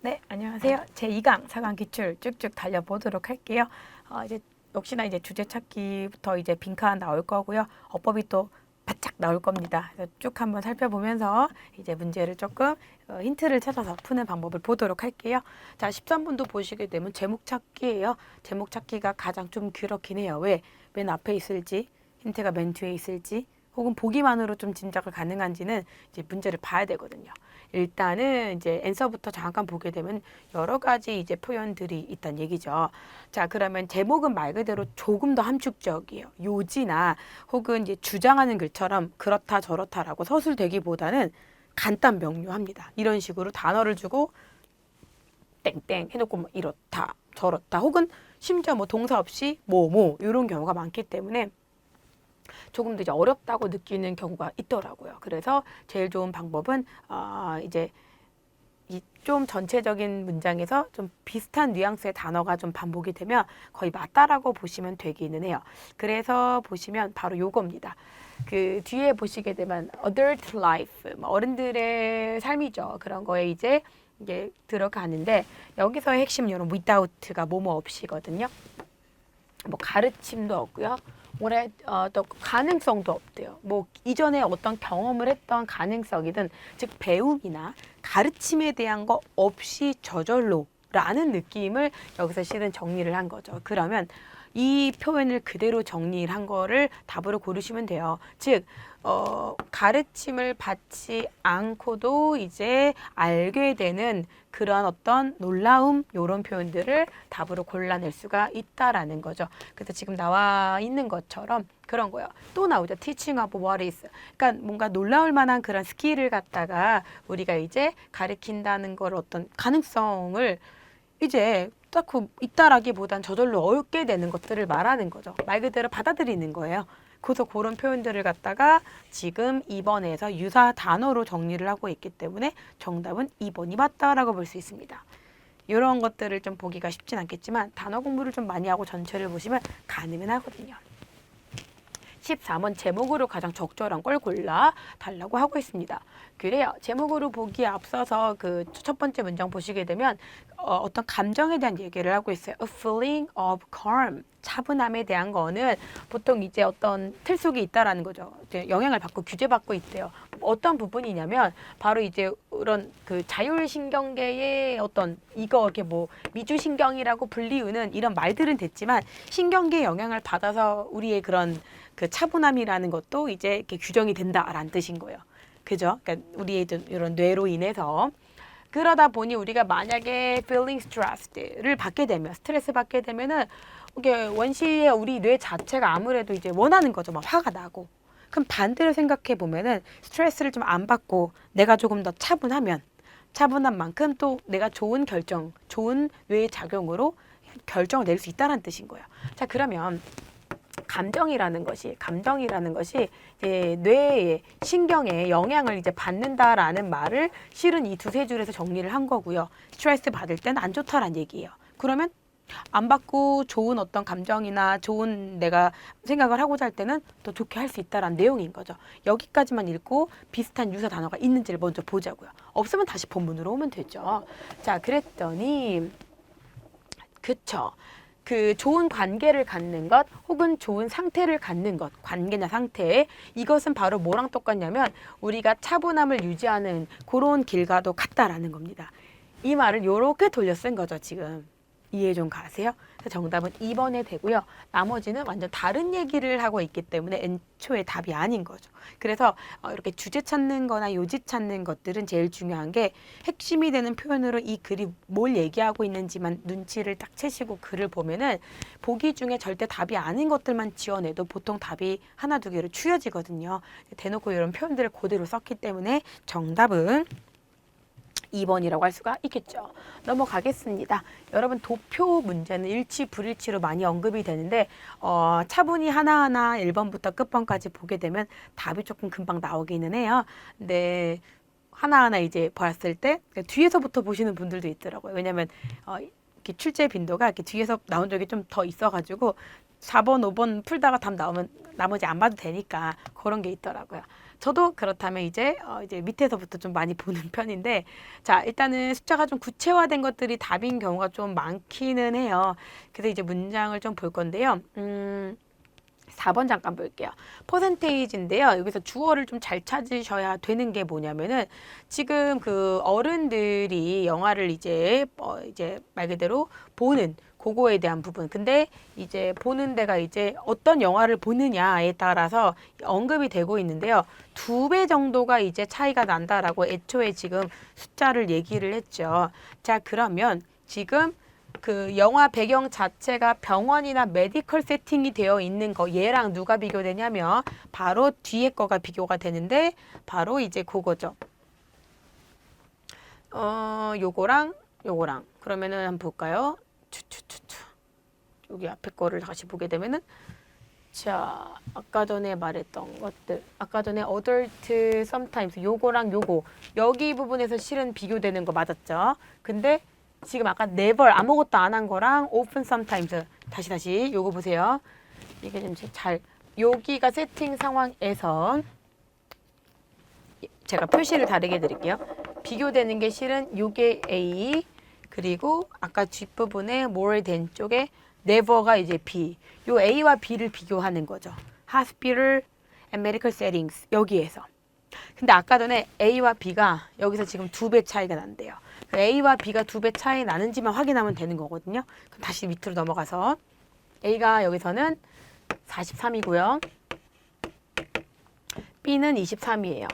네, 안녕하세요. 제2강 사강 기출 쭉쭉 달려보도록 할게요. 이제 역시나 이제 주제 찾기부터 이제 빈칸 나올 거고요. 어법이 또 바짝 나올 겁니다. 그래서 쭉 한번 살펴보면서 이제 문제를 조금 힌트를 찾아서 푸는 방법을 보도록 할게요. 자, 13번도 보시게 되면 제목 찾기예요. 제목 찾기가 가장 좀 그렇긴 해요. 왜? 맨 앞에 있을지, 힌트가 맨 뒤에 있을지, 혹은 보기만으로 좀 짐작을 가능한지는 이제 문제를 봐야 되거든요. 일단은 이제 앤서부터 잠깐 보게 되면 여러 가지 이제 표현들이 있다는 얘기죠. 자, 그러면 제목은 말 그대로 조금 더 함축적이에요. 요지나 혹은 이제 주장하는 글처럼 그렇다 저렇다라고 서술되기보다는 간단 명료합니다. 이런 식으로 단어를 주고 땡땡 해놓고 뭐 이렇다 저렇다 혹은 심지어 뭐 동사 없이 뭐 이런 경우가 많기 때문에 조금 더 이제 어렵다고 느끼는 경우가 있더라고요. 그래서 제일 좋은 방법은 이제 이 좀 전체적인 문장에서 좀 비슷한 뉘앙스의 단어가 좀 반복이 되면 거의 맞다라고 보시면 되기는 해요. 그래서 보시면 바로 요겁니다. 그 뒤에 보시게 되면 adult life, 어른들의 삶이죠. 그런 거에 이게 들어가는데 여기서의 핵심 이런 without가 뭐뭐 없이거든요. 뭐 가르침도 없고요. 또 가능성도 없대요. 뭐 이전에 어떤 경험을 했던 가능성이든 즉 배움이나 가르침에 대한 거 없이 저절로 라는 느낌을 여기서 실은 정리를 한 거죠. 그러면 이 표현을 그대로 정리를 한 거를 답으로 고르시면 돼요. 즉 가르침을 받지 않고도 이제 알게 되는 그런 어떤 놀라움 이런 표현들을 답으로 골라낼 수가 있다라는 거죠. 그래서 지금 나와 있는 것처럼 그런 거예요. 또 나오죠. Teaching of what is. 그러니까 뭔가 놀라울 만한 그런 스킬을 갖다가 우리가 이제 가르친다는 걸 어떤 가능성을 이제 딱 있다라기보단 저절로 얻게 되는 것들을 말하는 거죠. 말 그대로 받아들이는 거예요. 그래서 그런 표현들을 갖다가 지금 2번에서 유사 단어로 정리를 하고 있기 때문에 정답은 2번이 맞다라고 볼 수 있습니다. 이런 것들을 좀 보기가 쉽진 않겠지만 단어 공부를 좀 많이 하고 전체를 보시면 가능은 하거든요. 14번 제목으로 가장 적절한 걸 골라 달라고 하고 있습니다. 그래요. 제목으로 보기에 앞서서 그 첫 번째 문장 보시게 되면 어떤 감정에 대한 얘기를 하고 있어요. A feeling of calm. 차분함에 대한 거는 보통 이제 어떤 틀 속에 있다라는 거죠. 이제 영향을 받고 규제받고 있대요. 어떤 부분이냐면 바로 이제 그런 그 자율신경계의 어떤 이렇게 뭐 미주신경이라고 불리우는 이런 말들은 됐지만 신경계의 영향을 받아서 우리의 그런 그 차분함이라는 것도 이제 이렇게 규정이 된다라는 뜻인 거예요. 그죠? 그러니까 우리의 이런 뇌로 인해서 그러다 보니 우리가 만약에 feeling stressed를 받게 되면 스트레스 받게 되면은 이게 원시의 우리 뇌 자체가 아무래도 이제 원하는 거죠. 막 화가 나고. 그럼 반대로 생각해 보면은 스트레스를 좀 안 받고 내가 조금 더 차분한 만큼 또 내가 좋은 결정, 좋은 뇌의 작용으로 결정을 낼 수 있다는 뜻인 거예요. 자, 그러면 감정이라는 것이 이제 뇌의 신경에 영향을 이제 받는다라는 말을 실은 이 두세 줄에서 정리를 한 거고요. 스트레스 받을 때는 안 좋다라는 얘기예요. 그러면 안 받고 좋은 어떤 감정이나 좋은 내가 생각을 하고자 할 때는 더 좋게 할 수 있다라는 내용인 거죠. 여기까지만 읽고 비슷한 유사 단어가 있는지를 먼저 보자고요. 없으면 다시 본문으로 오면 되죠. 자, 그랬더니 그쵸. 그 좋은 관계를 갖는 것 혹은 좋은 상태를 갖는 것, 관계나 상태, 이것은 바로 뭐랑 똑같냐면 우리가 차분함을 유지하는 그런 길과도 같다라는 겁니다. 이 말을 이렇게 돌려 쓴 거죠, 지금. 이해 좀 가세요? 정답은 2번에 되고요. 나머지는 완전 다른 얘기를 하고 있기 때문에 애초에 답이 아닌 거죠. 그래서 이렇게 주제 찾는 거나 요지 찾는 것들은 제일 중요한 게 핵심이 되는 표현으로 이 글이 뭘 얘기하고 있는지만 눈치를 딱 채시고 글을 보면은 보기 중에 절대 답이 아닌 것들만 지어내도 보통 답이 하나 두 개로 추려지거든요. 대놓고 이런 표현들을 그대로 썼기 때문에 정답은 2번이라고 할 수가 있겠죠. 넘어가겠습니다. 여러분 도표 문제는 일치 불일치로 많이 언급이 되는데 차분히 하나하나 1번부터 끝번까지 보게 되면 답이 조금 금방 나오기는 해요. 근데 하나하나 이제 봤을 때 뒤에서부터 보시는 분들도 있더라고요. 왜냐면 이렇게 출제 빈도가 이렇게 뒤에서 나온 적이 좀 더 있어가지고 4번, 5번 풀다가 답 나오면 나머지 안 봐도 되니까 그런 게 있더라고요. 저도 그렇다면 이제 밑에서부터 좀 많이 보는 편인데, 자, 일단은 숫자가 좀 구체화된 것들이 답인 경우가 좀 많기는 해요. 그래서 이제 문장을 좀 볼 건데요. 4번 잠깐 볼게요. 퍼센테이지인데요. 여기서 주어를 좀 잘 찾으셔야 되는 게 뭐냐면은 지금 그 어른들이 영화를 이제 말 그대로 보는 그거에 대한 부분. 근데 이제 보는 데가 이제 어떤 영화를 보느냐에 따라서 언급이 되고 있는데요. 2배 정도가 이제 차이가 난다라고 애초에 지금 숫자를 얘기를 했죠. 자, 그러면 지금 그 영화 배경 자체가 병원이나 메디컬 세팅이 되어 있는 거 얘랑 누가 비교되냐면 바로 뒤에 거가 비교가 되는데 바로 이제 그거죠. 요거랑 그러면은 한번 볼까요? 여기 앞에 거를 다시 보게 되면은 자, 아까 전에 말했던 것들, 아까 전에 adult sometimes 요거랑 요거 여기 부분에서 실은 비교되는 거 맞았죠? 근데 지금 아까 never 아무것도 안 한 거랑 often sometimes 다시 요거 보세요. 이게 좀 잘 여기가 세팅 상황에서 제가 표시를 다르게 해드릴게요. 비교되는 게 실은 요게 A 그리고 아까 뒷부분에 more than 쪽에 never가 이제 B. 요 A와 B를 비교하는 거죠. hospital and medical settings 여기에서. 근데 아까 전에 A와 B가 여기서 지금 2배 차이가 난대요. A와 B가 2배 차이 나는지만 확인하면 되는 거거든요. 그럼 다시 밑으로 넘어가서 A가 여기서는 43이고요. B는 23이에요.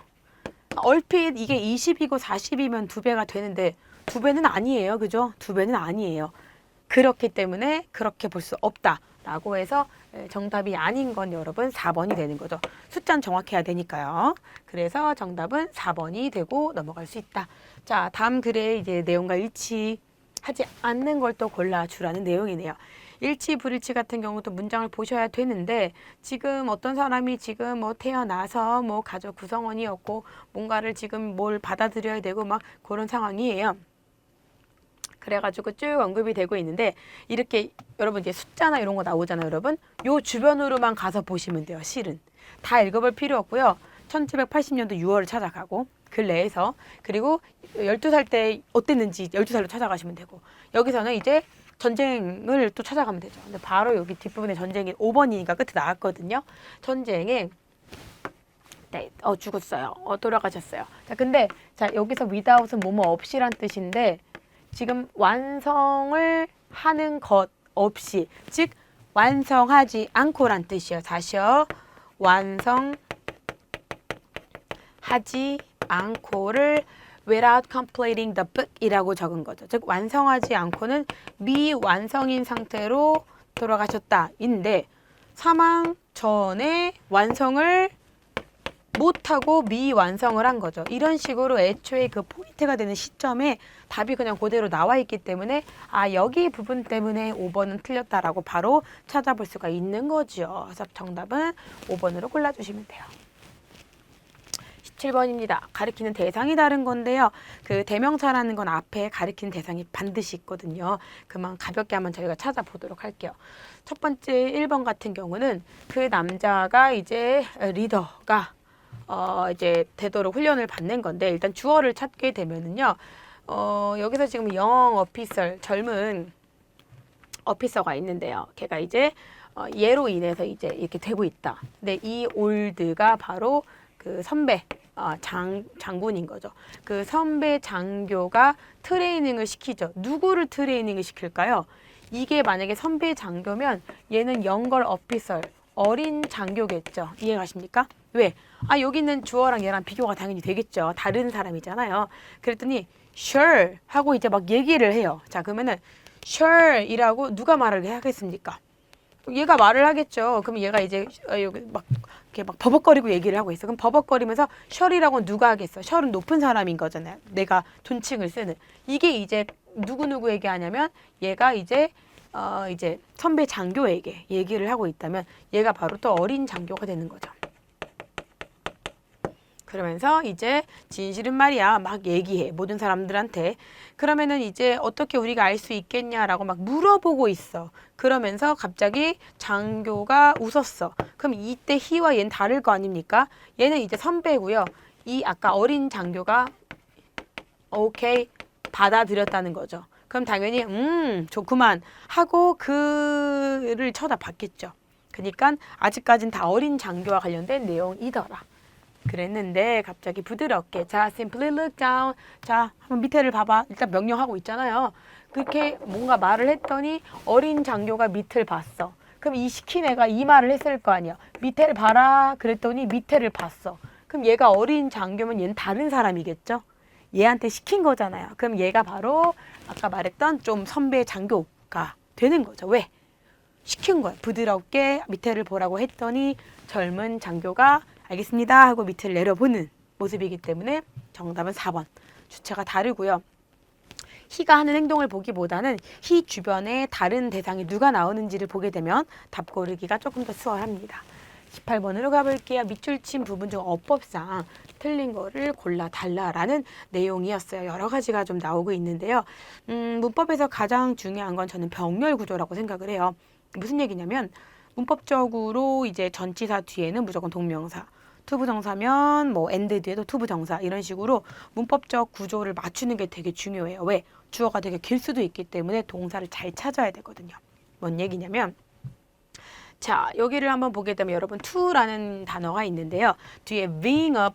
얼핏 이게 20이고 40이면 2배가 되는데 2배는 아니에요. 그죠? 2배는 아니에요. 그렇기 때문에 그렇게 볼 수 없다라고 해서 정답이 아닌 건 여러분 4번이 되는 거죠. 숫자는 정확해야 되니까요. 그래서 정답은 4번이 되고 넘어갈 수 있다. 자, 다음 글에 이제 내용과 일치하지 않는 걸 또 골라주라는 내용이네요. 일치, 불일치 같은 경우도 문장을 보셔야 되는데 지금 어떤 사람이 지금 뭐 태어나서 뭐 가족 구성원이었고 뭔가를 지금 뭘 받아들여야 되고 막 그런 상황이에요. 그래가지고 쭉 언급이 되고 있는데 이렇게 여러분 이제 숫자나 이런 거 나오잖아요. 여러분 요 주변으로만 가서 보시면 돼요. 실은 다 읽어볼 필요 없고요. 1780년도 6월을 찾아가고 그 내에서 그리고 12살 때 어땠는지 12살로 찾아가시면 되고 여기서는 이제 전쟁을 또 찾아가면 되죠. 근데 바로 여기 뒷부분에 전쟁이 5번이니까 끝에 나왔거든요. 전쟁에 네, 죽었어요. 돌아가셨어요. 자, 근데 자 여기서 without은 뭐뭐 없이란 뜻인데 지금 완성을 하는 것 없이 즉 완성하지 않고란 뜻이에요. 다시요. 완성하지 않고를 without completing the book 이라고 적은 거죠. 즉 완성하지 않고는 미완성인 상태로 돌아가셨다 인데 사망 전에 완성을 못하고 미완성을 한 거죠. 이런 식으로 애초에 그 포인트가 되는 시점에 답이 그냥 그대로 나와 있기 때문에 아 여기 부분 때문에 5번은 틀렸다라고 바로 찾아볼 수가 있는 거죠. 그래서 정답은 5번으로 골라주시면 돼요. 17번입니다. 가리키는 대상이 다른 건데요. 그 대명사라는 건 앞에 가리키는 대상이 반드시 있거든요. 그만 가볍게 한번 저희가 찾아보도록 할게요. 첫 번째 1번 같은 경우는 그 남자가 이제 리더가 이제 되도록 훈련을 받는 건데 일단 주어를 찾게 되면은요. 여기서 지금 영 어피서 젊은 어피서가 있는데요. 걔가 이제 얘로 인해서 이제 이렇게 되고 있다. 근데 이 올드가 바로 그 선배 장군인 거죠. 그 선배 장교가 트레이닝을 시키죠. 누구를 트레이닝을 시킬까요? 이게 만약에 선배 장교면 얘는 영걸 어피서 어린 장교겠죠. 이해가십니까? 왜? 여기는 주어랑 얘랑 비교가 당연히 되겠죠. 다른 사람이잖아요. 그랬더니 sure 하고 이제 막 얘기를 해요. 자, 그러면은 sure 이라고 누가 말을 하겠습니까? 얘가 말을 하겠죠. 그럼 얘가 이제 여기 막 이렇게 막 버벅거리고 얘기를 하고 있어. 그럼 버벅거리면서 셔리라고 누가 하겠어? 셔는 높은 사람인 거잖아요. 내가 존칭을 쓰는. 이게 이제 누구누구에게 하냐면 얘가 이제 선배 장교에게 얘기를 하고 있다면 얘가 바로 또 어린 장교가 되는 거죠. 그러면서 이제 진실은 말이야 막 얘기해 모든 사람들한테. 그러면은 이제 어떻게 우리가 알 수 있겠냐라고 막 물어보고 있어. 그러면서 갑자기 장교가 웃었어. 그럼 이때 희와 얘는 다를 거 아닙니까? 얘는 이제 선배고요. 이 아까 어린 장교가 오케이 받아들였다는 거죠. 그럼 당연히 좋구만 하고 그를 쳐다봤겠죠. 그러니까 아직까진 다 어린 장교와 관련된 내용이더라. 그랬는데 갑자기 부드럽게 자, simply look down. 자, 한번 밑에를 봐봐. 일단 명령하고 있잖아요. 그렇게 뭔가 말을 했더니 어린 장교가 밑을 봤어. 그럼 이 시킨 애가 이 말을 했을 거 아니야. 밑에를 봐라. 그랬더니 밑에를 봤어. 그럼 얘가 어린 장교면 얘는 다른 사람이겠죠? 얘한테 시킨 거잖아요. 그럼 얘가 바로 아까 말했던 좀 선배 장교가 되는 거죠. 왜? 시킨 거야. 부드럽게 밑에를 보라고 했더니 젊은 장교가 알겠습니다 하고 밑을 내려보는 모습이기 때문에 정답은 4번. 주체가 다르고요. 희가 하는 행동을 보기보다는 희 주변에 다른 대상이 누가 나오는지를 보게 되면 답 고르기가 조금 더 수월합니다. 18번으로 가볼게요. 밑줄 친 부분 중 어법상 틀린 거를 골라 달라라는 내용이었어요. 여러 가지가 좀 나오고 있는데요. 문법에서 가장 중요한 건 저는 병렬 구조라고 생각을 해요. 무슨 얘기냐면 문법적으로 이제 전치사 뒤에는 무조건 동명사, 투부정사면 뭐 and 뒤에도 투부정사 이런 식으로 문법적 구조를 맞추는 게 되게 중요해요. 왜? 주어가 되게 길 수도 있기 때문에 동사를 잘 찾아야 되거든요. 뭔 얘기냐면 자, 여기를 한번 보게 되면 여러분 to라는 단어가 있는데요. 뒤에 being a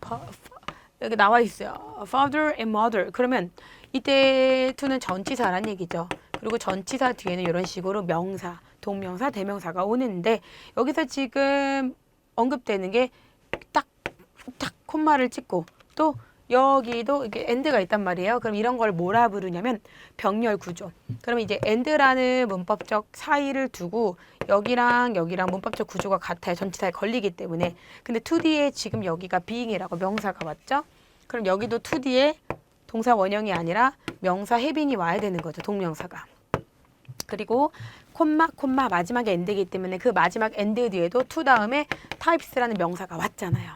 여기 나와 있어요. father and mother. 그러면 이때 to는 전치사란 얘기죠. 그리고 전치사 뒤에는 이런 식으로 명사, 동명사, 대명사가 오는데 여기서 지금 언급되는 게 딱 콤마를 찍고 또 여기도 이렇게 and가 있단 말이에요. 그럼 이런 걸 뭐라 부르냐면 병렬 구조. 그러면 이제 and라는 문법적 사이를 두고 여기랑 문법적 구조가 같아요. 전치사에 걸리기 때문에. 근데 to 뒤에 지금 여기가 being이라고 명사가 왔죠. 그럼 여기도 to 뒤에 동사 원형이 아니라 명사 having이 와야 되는 거죠. 동명사가. 그리고 콤마 마지막에 and이기 때문에 그 마지막 and 뒤에도 to 다음에 types라는 명사가 왔잖아요.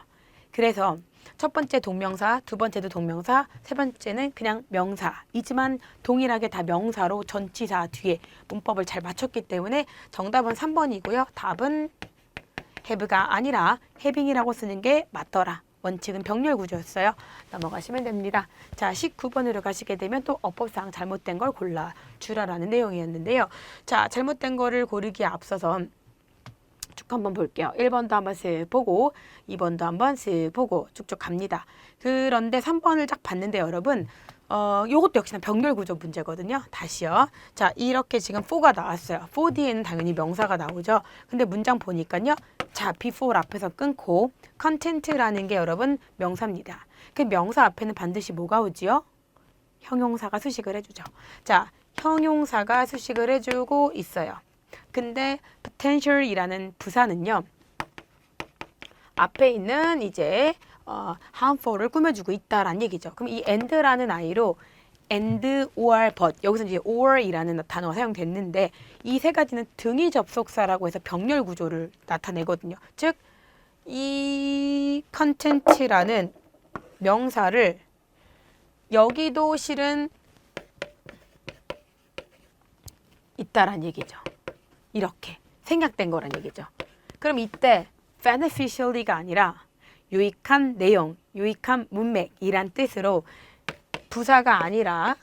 그래서 첫 번째 동명사, 두 번째도 동명사, 세 번째는 그냥 명사이지만 동일하게 다 명사로 전치사 뒤에 문법을 잘 맞췄기 때문에 정답은 3번이고요. 답은 have가 아니라 having이라고 쓰는 게 맞더라. 원칙은 병렬 구조였어요. 넘어가시면 됩니다. 자, 19번으로 가시게 되면 또 어법상 잘못된 걸 골라주라라는 내용이었는데요. 자, 잘못된 거를 고르기에 앞서서 쭉 한번 볼게요. 1번도 한번 쓱 보고 2번도 한번 쓱 보고 쭉쭉 갑니다. 그런데 3번을 딱 봤는데 여러분 요것도 역시나 병렬 구조 문제거든요. 다시요. 자, 이렇게 지금 for가 나왔어요. for 뒤에는 당연히 명사가 나오죠. 근데 문장 보니까요. 자, before 앞에서 끊고 content라는 게 여러분 명사입니다. 그 명사 앞에는 반드시 뭐가 오지요? 형용사가 수식을 해주죠. 자, 형용사가 수식을 해주고 있어요. 근데 potential이라는 부사는요. 앞에 있는 이제 harmful을 꾸며주고 있다라는 얘기죠. 그럼 이 and라는 아이로 and, or, but 여기서 이제 or이라는 단어가 사용됐는데 이 세 가지는 등위 접속사라고 해서 병렬 구조를 나타내거든요. 즉 이 content라는 명사를 여기도 실은 있다라는 얘기죠. 이렇게 생략된 거란 얘기죠. 그럼 이때 beneficially가 아니라 유익한 내용, 유익한 문맥이란 뜻으로 부사가 아니라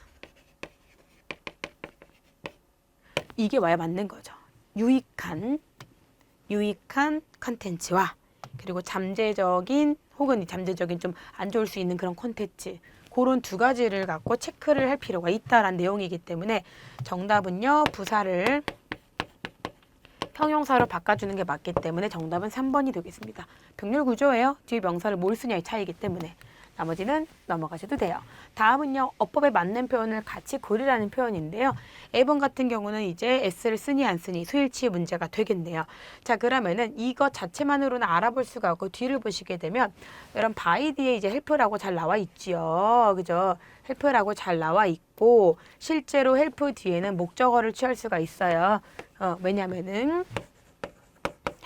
이게 와야 맞는 거죠. 유익한 컨텐츠와 그리고 잠재적인 혹은 잠재적인 좀 안 좋을 수 있는 그런 콘텐츠 그런 두 가지를 갖고 체크를 할 필요가 있다라는 내용이기 때문에 정답은요. 부사를 형용사로 바꿔주는 게 맞기 때문에 정답은 3번이 되겠습니다. 병렬 구조예요. 뒤에 명사를 뭘 쓰냐의 차이기 때문에 나머지는 넘어가셔도 돼요. 다음은요. 어법에 맞는 표현을 같이 고르라는 표현인데요. A번 같은 경우는 이제 S를 쓰니 안 쓰니 수일치의 문제가 되겠네요. 자, 그러면은 이것 자체만으로는 알아볼 수가 없고 뒤를 보시게 되면 여러분 by 뒤에 이제 help라고 잘 나와 있지요. 그죠? help라고 잘 나와 있고 실제로 help 뒤에는 목적어를 취할 수가 있어요. 왜냐면은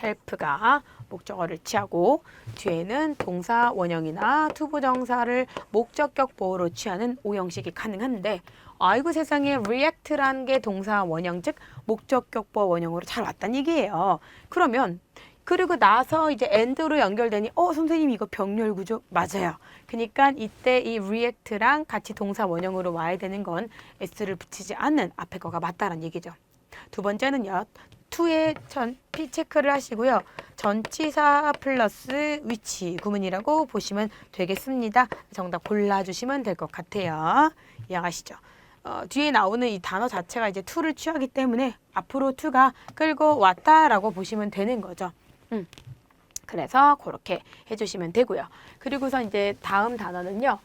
help가 목적어를 취하고 뒤에는 동사 원형이나 투부정사를 목적격 보호로 취하는 오형식이 가능한데 아이고 세상에 react라는 게 동사 원형 즉 목적격 보호 원형으로 잘 왔단 얘기예요. 그러면 그리고 나서 이제 and로 연결되니 선생님 이거 병렬 구조 맞아요. 그러니까 이때 이 react랑 같이 동사 원형으로 와야 되는 건 s를 붙이지 않는 앞에 거가 맞다라는 얘기죠. 두 번째는요. to의 P 체크를 하시고요. 전치사 플러스 위치 구문이라고 보시면 되겠습니다. 정답 골라주시면 될 것 같아요. 이해가시죠? 뒤에 나오는 이 단어 자체가 이제 to를 취하기 때문에 앞으로 to가 끌고 왔다라고 보시면 되는 거죠. 그래서 그렇게 해주시면 되고요. 그리고서 이제 다음 단어는요.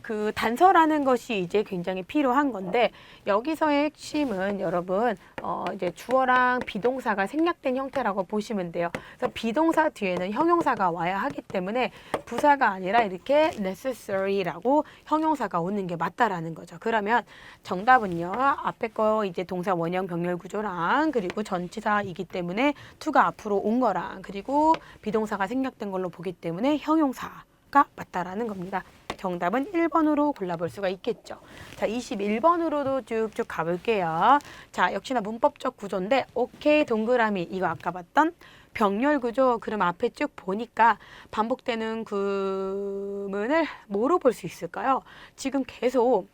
그 단서라는 것이 이제 굉장히 필요한 건데 여기서의 핵심은 여러분 이제 주어랑 비동사가 생략된 형태라고 보시면 돼요. 그래서 비동사 뒤에는 형용사가 와야 하기 때문에 부사가 아니라 이렇게 necessary라고 형용사가 오는 게 맞다라는 거죠. 그러면 정답은요. 앞에 거 이제 동사 원형 병렬 구조랑 그리고 전치사이기 때문에 to가 앞으로 온 거랑 그리고 비동사가 생략된 걸로 보기 때문에 형용사가 맞다라는 겁니다. 정답은 1번으로 골라볼 수가 있겠죠. 자, 21번으로도 쭉쭉 가볼게요. 자, 역시나 문법적 구조인데 오케이 동그라미 이거 아까 봤던 병렬 구조 그럼 앞에 쭉 보니까 반복되는 구문을 뭐로 볼 수 있을까요? 지금 계속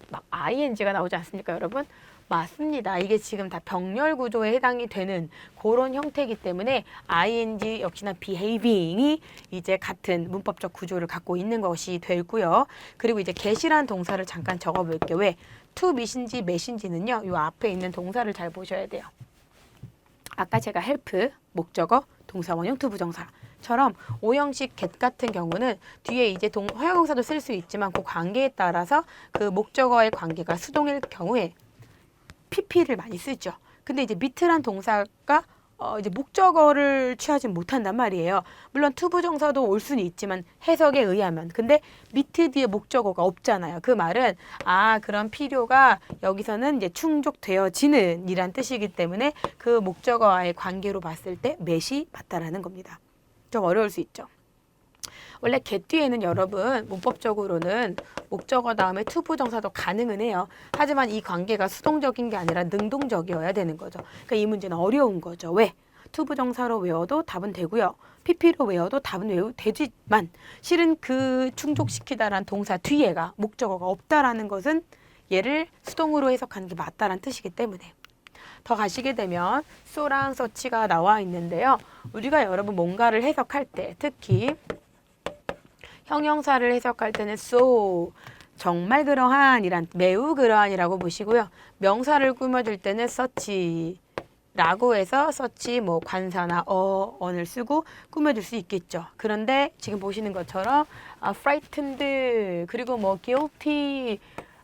막 ing가 나오지 않습니까, 여러분? 맞습니다. 이게 지금 다 병렬 구조에 해당이 되는 그런 형태이기 때문에 ing 역시나 behaving이 이제 같은 문법적 구조를 갖고 있는 것이 되고요. 그리고 이제 get이라는 동사를 잠깐 적어볼게요. 왜? to meet인지 met인지는요. 이 앞에 있는 동사를 잘 보셔야 돼요. 아까 제가 help, 목적어, 동사 원형, 투부정사처럼 오형식 get 같은 경우는 뒤에 이제 허용사도 쓸 수 있지만 그 관계에 따라서 그 목적어의 관계가 수동일 경우에 pp를 많이 쓰죠. 근데 이제 meet란 동사가 이제 목적어를 취하지 못한단 말이에요. 물론 투부정사도 올 수는 있지만 해석에 의하면. 근데 meet 뒤에 목적어가 없잖아요. 그 말은 그런 필요가 여기서는 이제 충족되어지는 이란 뜻이기 때문에 그 목적어와의 관계로 봤을 때 met이 맞다라는 겁니다. 좀 어려울 수 있죠. 원래 get 뒤에는 여러분 문법적으로는 목적어 다음에 투부정사도 가능은 해요. 하지만 이 관계가 수동적인 게 아니라 능동적이어야 되는 거죠. 그러니까 이 문제는 어려운 거죠. 왜? 투부정사로 외워도 답은 되고요. pp로 외워도 답은 되지만 실은 그 충족시키다라는 동사 뒤에가 목적어가 없다라는 것은 얘를 수동으로 해석하는 게 맞다라는 뜻이기 때문에 더 가시게 되면 so랑 such가 나와 있는데요. 우리가 여러분 뭔가를 해석할 때 특히 형용사를 해석할 때는 so, 정말 그러한이란 매우 그러한이라고 보시고요. 명사를 꾸며줄 때는 such라고 해서 such 뭐 관사나 on을 쓰고 꾸며줄 수 있겠죠. 그런데 지금 보시는 것처럼 frightened 그리고 뭐 guilty,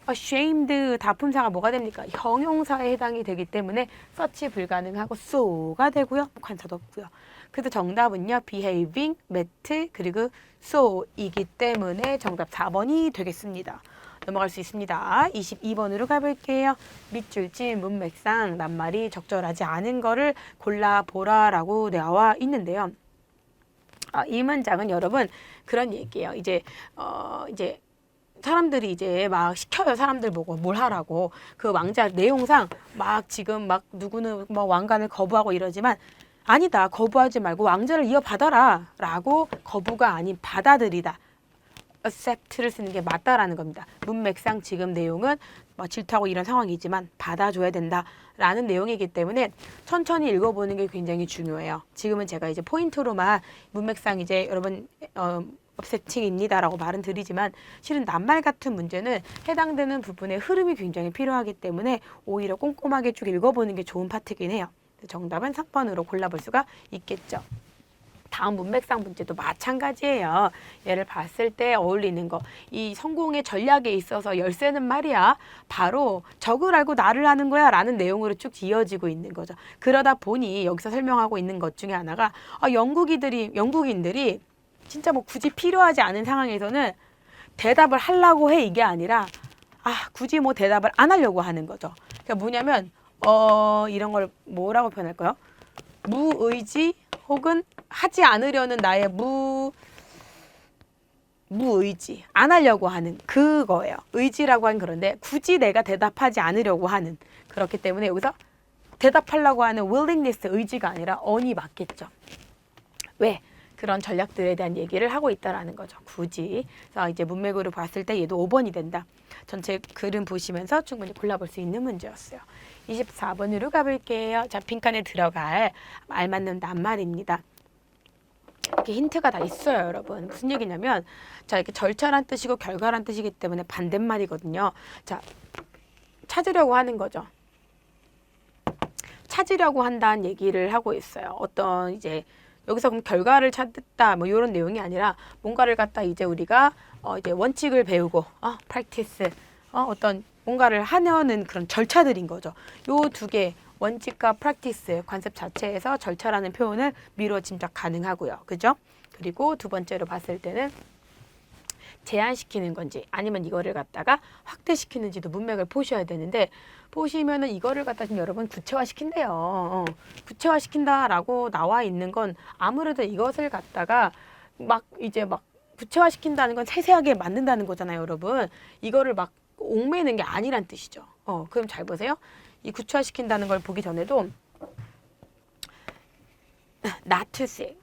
ashamed 다품사가 뭐가 됩니까? 형용사에 해당이 되기 때문에 such 불가능하고 so가 되고요. 관사도 없고요. 그래서 정답은요. behaving, met, 그리고 so이기 때문에 정답 4번이 되겠습니다. 넘어갈 수 있습니다. 22번으로 가볼게요. 밑줄진 문맥상 낱말이 적절하지 않은 거를 골라보라라고 나와 있는데요. 이 문장은 여러분 그런 얘기예요. 이제 사람들이 이제 막 시켜요. 사람들 보고 뭘 하라고. 그 왕자 내용상 막 지금 막 누구는 뭐 왕관을 거부하고 이러지만 아니다. 거부하지 말고 왕자를 이어받아라 라고 거부가 아닌 받아들이다. accept를 쓰는 게 맞다라는 겁니다. 문맥상 지금 내용은 뭐 질투하고 이런 상황이지만 받아줘야 된다라는 내용이기 때문에 천천히 읽어보는 게 굉장히 중요해요. 지금은 제가 이제 포인트로만 문맥상 이제 여러분 업세팅입니다라고 말은 드리지만 실은 낱말 같은 문제는 해당되는 부분의 흐름이 굉장히 필요하기 때문에 오히려 꼼꼼하게 쭉 읽어보는 게 좋은 파트긴 해요. 정답은 3번으로 골라볼 수가 있겠죠. 다음 문맥상 문제도 마찬가지예요. 얘를 봤을 때 어울리는 거. 이 성공의 전략에 있어서 열쇠는 말이야. 바로 적을 알고 나를 아는 거야 라는 내용으로 쭉 이어지고 있는 거죠. 그러다 보니 여기서 설명하고 있는 것 중에 하나가 영국인들이 진짜 뭐 굳이 필요하지 않은 상황에서는 대답을 하려고 해 이게 아니라 굳이 뭐 대답을 안 하려고 하는 거죠. 그러니까 뭐냐면 이런 걸 뭐라고 표현할까요? 무의지 혹은 하지 않으려는 나의 무의지, 안 하려고 하는 그거예요. 의지라고 하는 그런데 굳이 내가 대답하지 않으려고 하는, 그렇기 때문에 여기서 대답하려고 하는 willingness, 의지가 아니라 on이 맞겠죠. 왜? 그런 전략들에 대한 얘기를 하고 있다라는 거죠. 굳이. 그래서 이제 문맥으로 봤을 때 얘도 5번이 된다. 전체 글은 보시면서 충분히 골라볼 수 있는 문제였어요. 24번으로 가볼게요. 자, 빈칸에 들어갈 알맞는 낱말입니다. 이렇게 힌트가 다 있어요, 여러분. 무슨 얘기냐면, 자, 이렇게 절차란 뜻이고 결과란 뜻이기 때문에 반대말이거든요. 자, 찾으려고 하는 거죠. 찾으려고 한다는 얘기를 하고 있어요. 어떤 이제 여기서 그럼 결과를 찾다 뭐 이런 내용이 아니라 뭔가를 갖다 이제 우리가 이제 원칙을 배우고 practice 어떤 뭔가를 하려는 그런 절차들인 거죠. 요 두 개 원칙과 practice 관습 자체에서 절차라는 표현을 미루어 짐작 가능하고요. 그죠? 그리고 두 번째로 봤을 때는 제한시키는 건지 아니면 이거를 갖다가 확대시키는지도 문맥을 보셔야 되는데, 보시면은 이거를 갖다 지금 여러분 구체화시킨대요. 구체화시킨다라고 나와 있는 건 아무래도 이것을 갖다가 막 이제 막 구체화시킨다는 건 세세하게 만든다는 거잖아요, 여러분. 이거를 막 옥매는 게 아니란 뜻이죠. 그럼 잘 보세요. 이 구체화시킨다는 걸 보기 전에도 not to seek,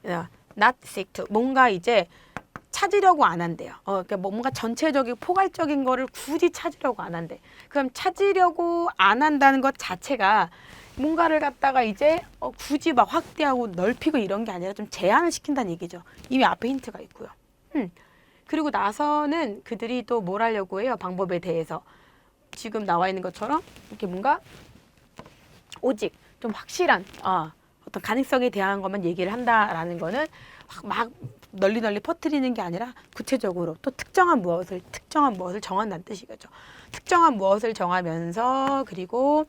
not seek to 뭔가 이제 찾으려고 안 한대요. 그러니까 뭔가 전체적인 포괄적인 거를 굳이 찾으려고 안 한대. 그럼 찾으려고 안 한다는 것 자체가 뭔가를 갖다가 이제 굳이 막 확대하고 넓히고 이런 게 아니라 좀 제한을 시킨다는 얘기죠. 이미 앞에 힌트가 있고요. 그리고 나서는 그들이 또 뭘 하려고 해요? 방법에 대해서. 지금 나와 있는 것처럼 이렇게 뭔가 오직 좀 확실한 어떤 가능성에 대한 것만 얘기를 한다라는 거는 막 널리 퍼뜨리는 게 아니라 구체적으로 또 특정한 무엇을 정한다는 뜻이겠죠. 특정한 무엇을 정하면서 그리고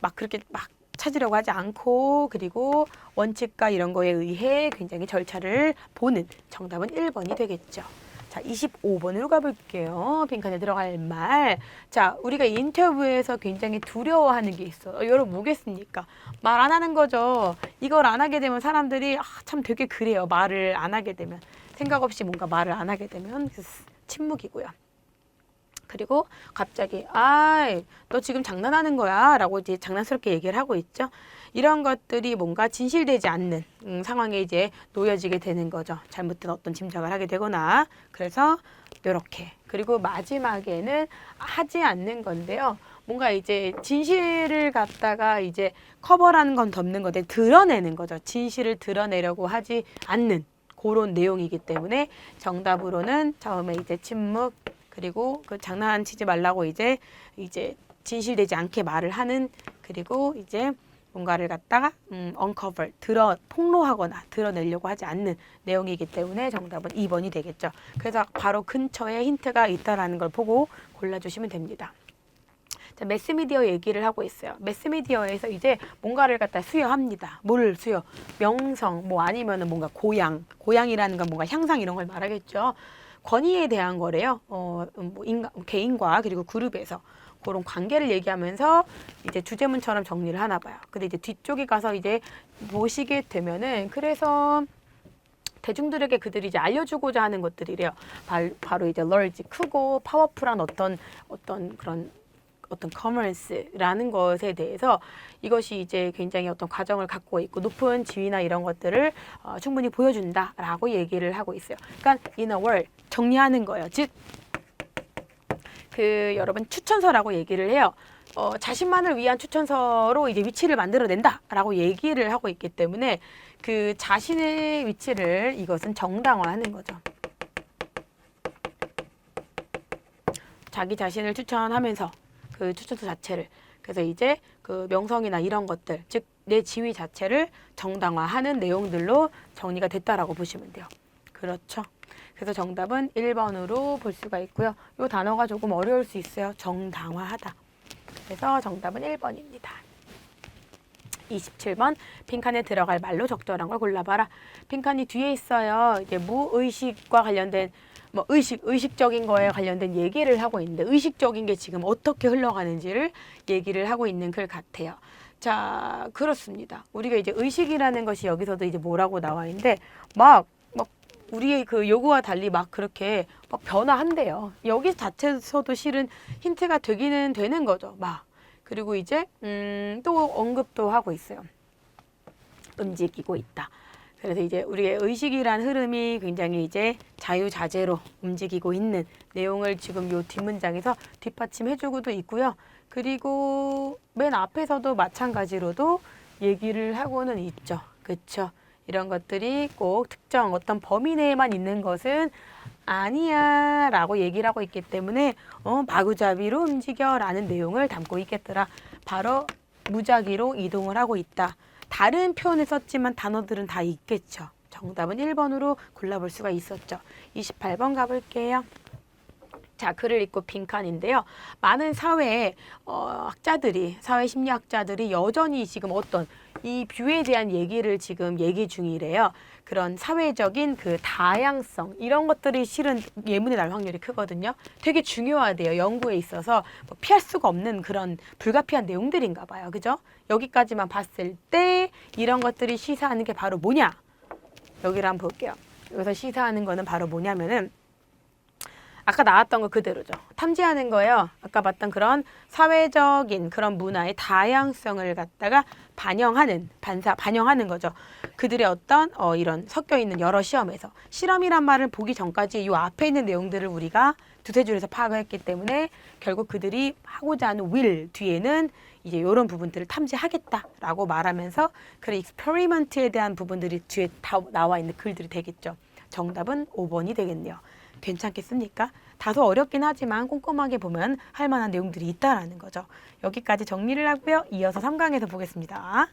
막 그렇게 막 찾으려고 하지 않고 그리고 원칙과 이런 거에 의해 굉장히 절차를 보는, 정답은 1번이 되겠죠. 자, 25번으로 가볼게요. 빈칸에 들어갈 말. 자, 우리가 인터뷰에서 굉장히 두려워하는 게 있어요. 여러분 뭐겠습니까? 말 안 하는 거죠. 이걸 안 하게 되면 사람들이 참 되게 그래요. 말을 안 하게 되면. 생각 없이 뭔가 말을 안 하게 되면 침묵이고요. 그리고 갑자기 너 지금 장난하는 거야 라고 이제 장난스럽게 얘기를 하고 있죠. 이런 것들이 뭔가 진실되지 않는 상황에 이제 놓여지게 되는 거죠. 잘못된 어떤 짐작을 하게 되거나. 그래서 이렇게. 그리고 마지막에는 하지 않는 건데요. 뭔가 이제 진실을 갖다가 이제 커버라는 건 덮는 건데 드러내는 거죠. 진실을 드러내려고 하지 않는 그런 내용이기 때문에 정답으로는 처음에 이제 침묵, 그리고 그 장난치지 말라고 이제 진실되지 않게 말을 하는, 그리고 이제 뭔가를 갖다가 uncover, 폭로하거나 드러내려고 하지 않는 내용이기 때문에 정답은 2번이 되겠죠. 그래서 바로 근처에 힌트가 있다라는 걸 보고 골라주시면 됩니다. 자, 매스미디어 얘기를 하고 있어요. 매스미디어에서 이제 뭔가를 갖다 수여합니다. 뭐를 수여? 명성, 뭐 아니면은 뭔가 고양이라는 건 뭔가 향상 이런 걸 말하겠죠. 권위에 대한 거래요. 뭐 개인과 그리고 그룹에서 그런 관계를 얘기하면서 이제 주제문처럼 정리를 하나 봐요. 근데 이제 뒤쪽에 가서 이제 보시게 되면은 그래서 대중들에게 그들이 이제 알려주고자 하는 것들이래요. 바로 이제 large, 크고 파워풀한 어떤 커머스라는 것에 대해서 이것이 이제 굉장히 어떤 과정을 갖고 있고 높은 지위나 이런 것들을 충분히 보여준다라고 얘기를 하고 있어요. 그러니까 in a word, 정리하는 거예요. 즉, 여러분 추천서라고 얘기를 해요. 자신만을 위한 추천서로 이제 위치를 만들어낸다라고 얘기를 하고 있기 때문에 그 자신의 위치를 이것은 정당화하는 거죠. 자기 자신을 추천하면서 그 추천서 자체를, 그래서 이제 그 명성이나 이런 것들, 즉 내 지위 자체를 정당화하는 내용들로 정리가 됐다라고 보시면 돼요. 그렇죠. 그래서 정답은 1번으로 볼 수가 있고요. 이 단어가 조금 어려울 수 있어요. 정당화하다. 그래서 정답은 1번입니다. 27번 빈칸에 들어갈 말로 적절한 걸 골라봐라. 빈칸이 뒤에 있어요. 이제 무의식과 관련된 뭐 의식적인 거에 관련된 얘기를 하고 있는데 의식적인 게 지금 어떻게 흘러가는지를 얘기를 하고 있는 글 같아요. 자, 그렇습니다. 우리가 이제 의식이라는 것이 여기서도 이제 뭐라고 나와 있는데 막 우리의 그 요구와 달리 막 그렇게 막 변화한대요. 여기 자체에서도 실은 힌트가 되기는 되는 거죠. 막. 그리고 이제 또 언급도 하고 있어요. 움직이고 있다. 그래서 이제 우리의 의식이란 흐름이 굉장히 이제 자유자재로 움직이고 있는 내용을 지금 요 뒷문장에서 뒷받침해주고도 있고요. 그리고 맨 앞에서도 마찬가지로도 얘기를 하고는 있죠. 그렇죠? 이런 것들이 꼭 특정 어떤 범위 내에만 있는 것은 아니야 라고 얘기를 하고 있기 때문에 마구잡이로 움직여 라는 내용을 담고 있겠더라. 바로 무작위로 이동을 하고 있다. 다른 표현을 썼지만 단어들은 다 있겠죠. 정답은 1번으로 골라볼 수가 있었죠. 28번 가볼게요. 자, 글을 읽고 빈칸인데요. 많은 사회 학자들이, 사회 심리학자들이 여전히 지금 어떤 이 뷰에 대한 얘기를 지금 얘기 중이래요. 그런 사회적인 그 다양성 이런 것들이 실은 예문에 날 확률이 크거든요. 되게 중요하대요. 연구에 있어서 뭐 피할 수가 없는 그런 불가피한 내용들인가 봐요. 그죠? 여기까지만 봤을 때 이런 것들이 시사하는 게 바로 뭐냐? 여기를 한번 볼게요. 여기서 시사하는 거는 바로 뭐냐면은 아까 나왔던 거 그대로죠. 탐지하는 거예요. 아까 봤던 그런 사회적인 그런 문화의 다양성을 갖다가 반영하는 거죠. 그들의 어떤 이런 섞여 있는 여러 시험에서 실험이란 말을 보기 전까지 이 앞에 있는 내용들을 우리가 두세 줄에서 파악했기 때문에 결국 그들이 하고자 하는 will 뒤에는 이제 이런 부분들을 탐지하겠다라고 말하면서 그 익스페리먼트에 대한 부분들이 뒤에 다 나와 있는 글들이 되겠죠. 정답은 5번이 되겠네요. 괜찮겠습니까? 다소 어렵긴 하지만 꼼꼼하게 보면 할 만한 내용들이 있다라는 거죠. 여기까지 정리를 하고요. 이어서 3강에서 보겠습니다.